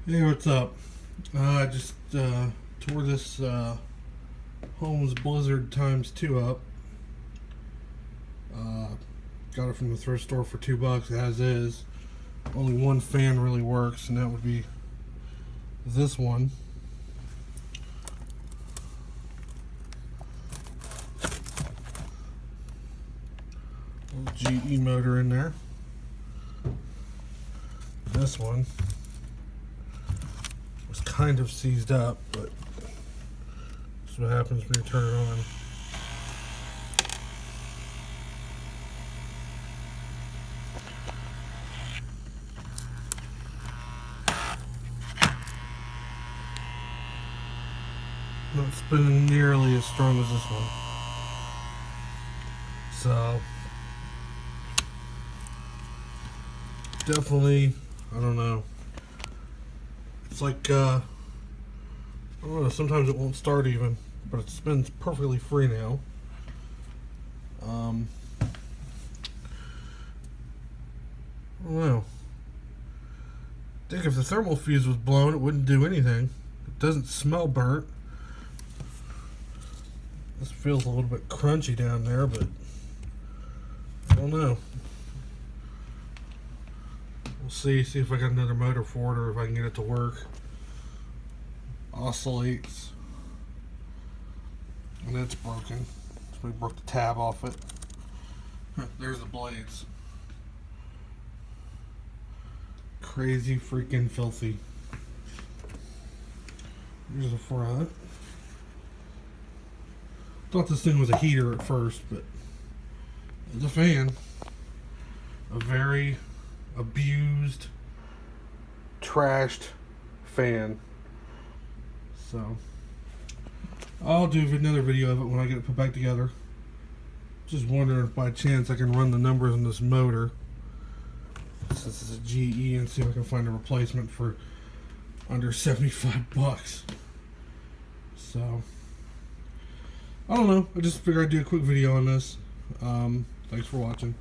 Hey, what's up? I just tore this Holmes Blizzard ×2 up. Got it from the thrift store for $2 as is. Only one fan really works, and that would be this one. Little GE motor in there. This one was kind of seized up, but that's what happens when you turn it on. Not spinning nearly as strong as this one. So definitely, I don't know. It's like I don't know, sometimes it won't start even, but it spins perfectly free now. I don't know. I think if the thermal fuse was blown, it wouldn't do anything. It doesn't smell burnt. This feels a little bit crunchy down there, but I don't know. We'll see if I got another motor for it or if I can get it to work. Oscillates. And it's broken. So we broke the tab off it. There's the blades. Crazy freaking filthy. Here's the front. Thought this thing was a heater at first, but it's a fan. A very abused, trashed fan. So I'll do another video of it when I get it put back together. Just wondering if by chance I can run the numbers on this motor, since it's a GE, and see if I can find a replacement for under $75. So I don't know. I just figured I'd do a quick video on this. Thanks for watching.